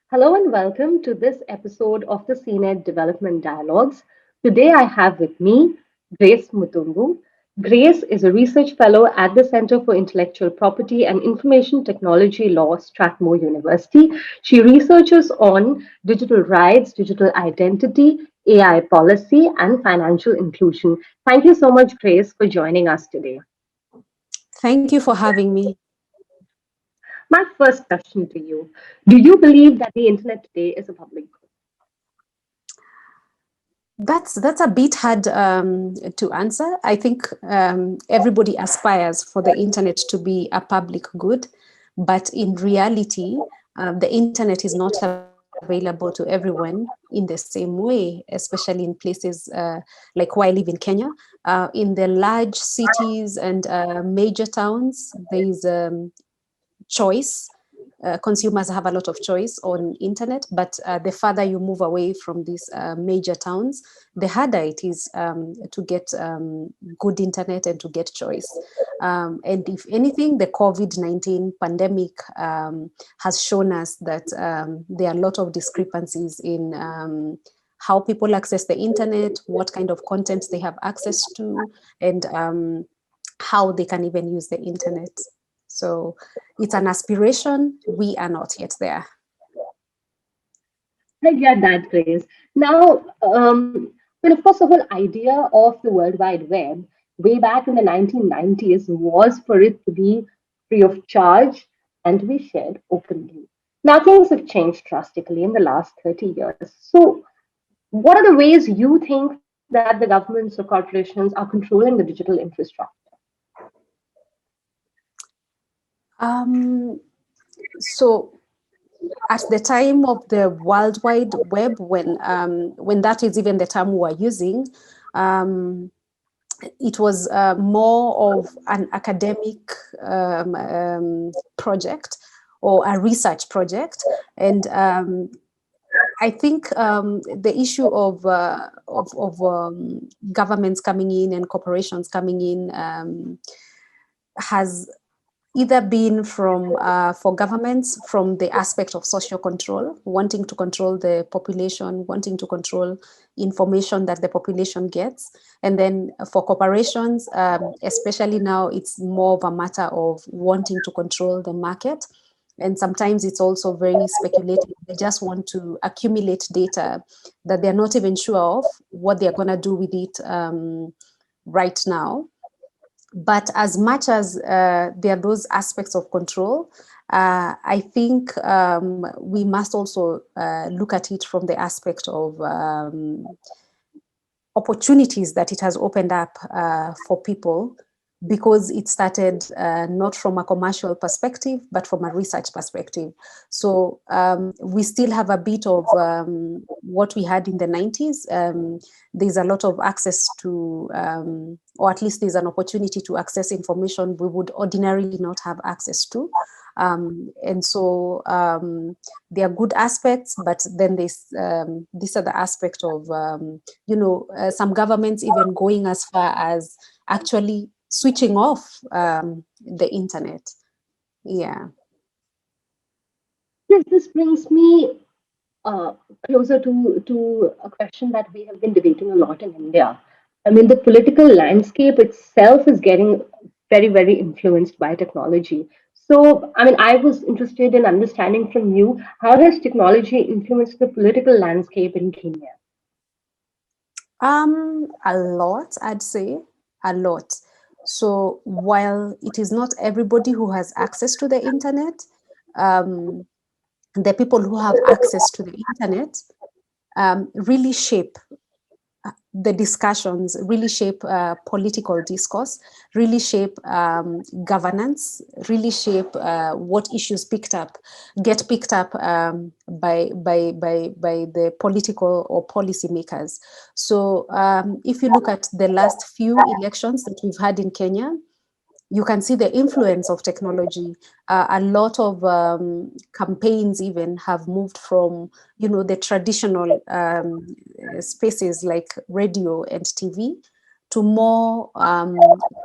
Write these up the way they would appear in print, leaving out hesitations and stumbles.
Hello and welcome to this episode of the CNED Development Dialogues. Today I have with me Grace Mutung'u. Grace is a research fellow at the Center for Intellectual Property and Information Technology Law, Strathmore University. She researches on digital rights, digital identity, AI policy, and financial inclusion. Thank you so much, Grace, for joining us today. Thank you for having me. My first question to you: do you believe that the internet today is a public good? That's a bit hard to answer. I think everybody aspires for the internet to be a public good, but in reality, the internet is not available to everyone in the same way, especially in places like where I live in Kenya. In the large cities and major towns, there is choice. Consumers have a lot of choice on internet, but the farther you move away from these major towns, the harder it is to get good internet and to get choice. And if anything, the COVID-19 pandemic has shown us that there are a lot of discrepancies in how people access the internet, what kind of content they have access to, and how they can even use the internet. So it's an aspiration. We are not yet there. I get that, Grace. Now, of course, the whole idea of the World Wide Web way back in the 1990s was for it to be free of charge and to be shared openly. Now, things have changed drastically in the last 30 years. So, what are the ways you think that the governments or corporations are controlling the digital infrastructure? Um, so at the time of the World Wide Web, when that is even the term we are using, um, it was more of an academic project or a research project, and I think the issue of governments coming in and corporations coming in has either been from for governments from the aspect of social control, wanting to control the population, wanting to control information that the population gets, and then for corporations, especially now, it's more of a matter of wanting to control the market. And sometimes it's also very speculative. They just want to accumulate data that they're not even sure of what they're going to do with it right now. But as much as there are those aspects of control, I think we must also look at it from the aspect of opportunities that it has opened up for people, because it started not from a commercial perspective, but from a research perspective. So we still have a bit of what we had in the 90s. There's a lot of access to, or at least there's an opportunity to access information we would ordinarily not have access to. And so there are good aspects, but then there's this other aspect of, some governments even going as far as actually switching off the internet. Yeah. Yes, this brings me uh, closer to a question that we have been debating a lot in India. I mean, the political landscape itself is getting very, very influenced by technology. So, I mean, I was interested in understanding from you, how has technology influenced the political landscape in Kenya? A lot, I'd say, a lot. So while it is not everybody who has access to the internet, um, the people who have access to the internet really shape the discussions, really shape political discourse, really shape governance, really shape what issues get picked up by the political or policy makers. So if you look at the last few elections that we've had in Kenya, you can see the influence of technology. A lot of campaigns even have moved from, the traditional spaces like radio and TV to more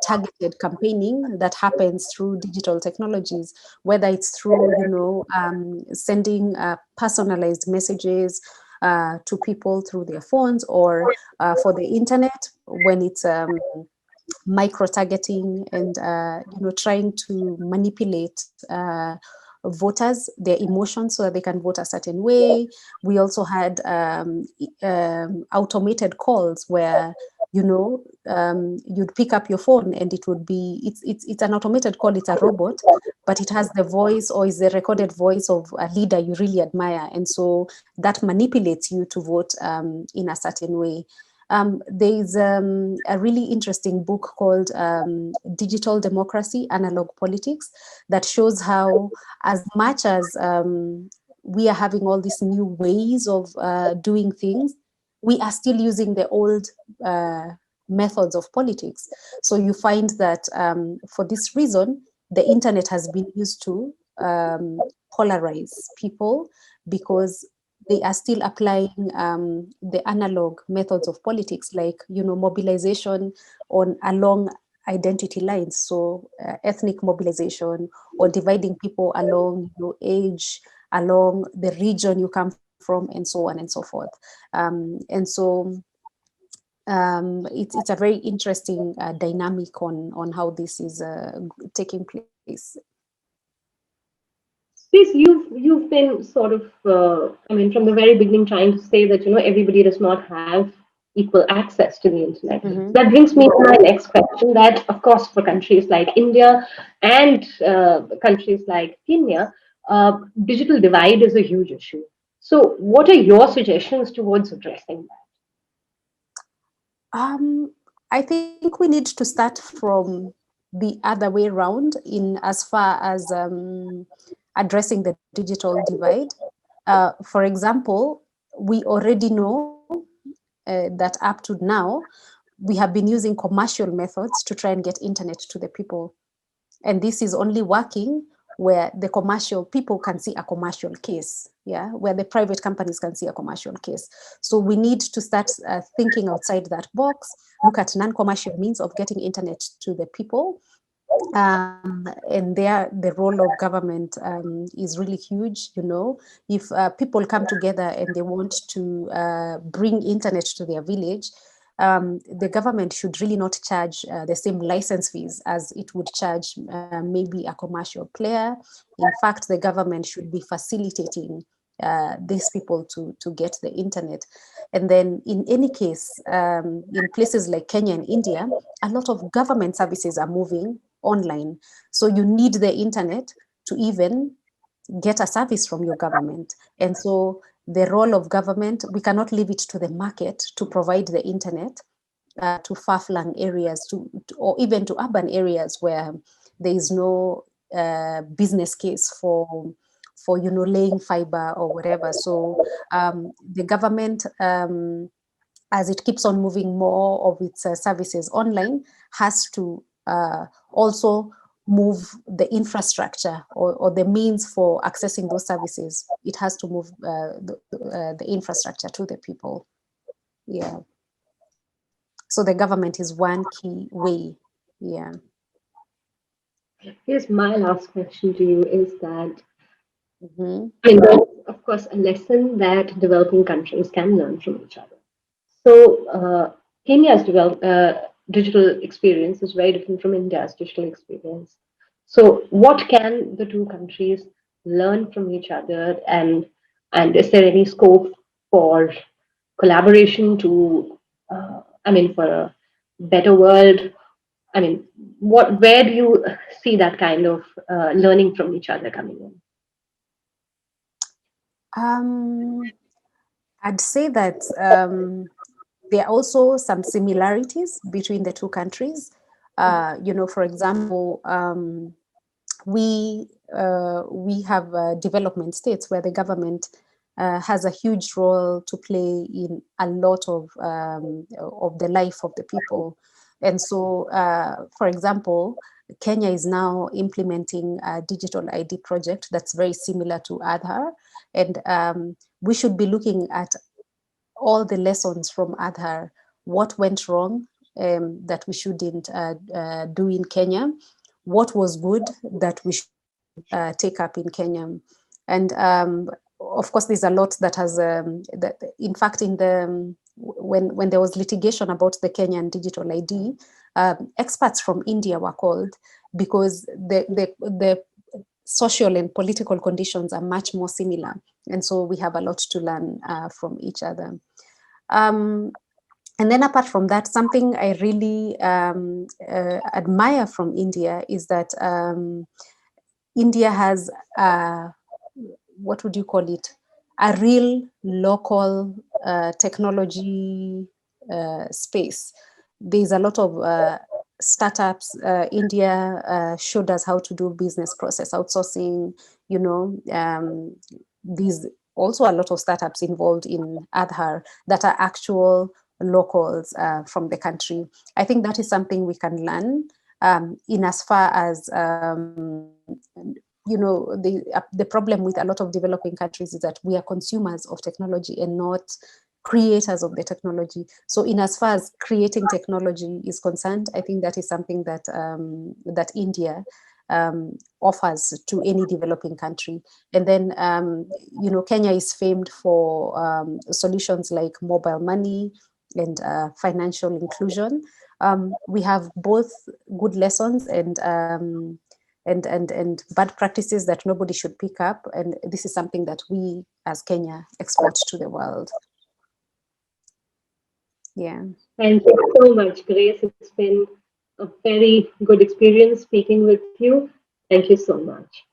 targeted campaigning that happens through digital technologies, whether it's through, sending personalized messages to people through their phones, or for the internet when it's micro-targeting and trying to manipulate voters, their emotions, so that they can vote a certain way. We also had automated calls where you'd pick up your phone and it would be it's an automated call. It's a robot, but it has the voice, or is the recorded voice of a leader you really admire, and so that manipulates you to vote in a certain way. There's a really interesting book called Digital Democracy, Analog Politics, that shows how, as much as we are having all these new ways of doing things, we are still using the old methods of politics. So you find that for this reason, the internet has been used to polarize people, because they are still applying the analog methods of politics, like mobilization along identity lines, so ethnic mobilization, or dividing people along age, along the region you come from, and so on and so forth. And so it's a very interesting dynamic on how this is taking place. Please, you've been sort of, from the very beginning, trying to say that everybody does not have equal access to the internet. Mm-hmm. That brings me to my next question. That, of course, for countries like India and countries like Kenya, digital divide is a huge issue. So, what are your suggestions towards addressing I think we need to start from the other way around, in as far as addressing the digital divide. For example, we already know that up to now, we have been using commercial methods to try and get internet to the people. And this is only working where the commercial people can see a commercial case, where the private companies can see a commercial case. So we need to start thinking outside that box, look at non-commercial means of getting internet to the people. And there, the role of government is really huge. If people come together and they want to bring internet to their village, the government should really not charge the same license fees as it would charge maybe a commercial player. In fact, the government should be facilitating these people to get the internet. And then in any case, in places like Kenya and India, a lot of government services are moving online. So you need the internet to even get a service from your government. And so the role of government, we cannot leave it to the market to provide the internet to far-flung areas, or even to urban areas where there is no business case for laying fiber or whatever. So the government, as it keeps on moving more of its services online, has to also move the infrastructure, or the means for accessing those services. It has to move the infrastructure to the people. Yeah. So the government is one key way. Yeah. Here's my last question to you is that, Mm-hmm. there's, of course, a lesson that developing countries can learn from each other. So, Kenya's digital experience is very different from India's digital experience. So, what can the two countries learn from each other, and is there any scope for collaboration to, for a better world? Where do you see that kind of learning from each other coming in? I'd say that there are also some similarities between the two countries. For example, we have development states where the government has a huge role to play in a lot of the life of the people. And so, for example, Kenya is now implementing a digital ID project that's very similar to Aadhaar. And we should be looking at all the lessons from Aadhaar, what went wrong, that we shouldn't do in Kenya, what was good that we should take up in Kenya. And of course, there's a lot that has, that, in fact, in the when there was litigation about the Kenyan digital ID, experts from India were called because the social and political conditions are much more similar. And so we have a lot to learn from each other. And then apart from that, something I really admire from India is that India has, what would you call it? A real local technology space. There's a lot of startups. India showed us how to do business process outsourcing, you know, these also a lot of startups involved in Aadhaar that are actual locals from the country. I think that is something we can learn in as far as, you know, the problem with a lot of developing countries is that we are consumers of technology and not creators of the technology. So in as far as creating technology is concerned, I think that is something that that India offers to any developing country. And then, you know, Kenya is famed for solutions like mobile money and financial inclusion. We have both good lessons and bad practices that nobody should pick up. And this is something that we as Kenya export to the world. Yeah. Thank you so much, Grace. It's been a very good experience speaking with you. Thank you so much.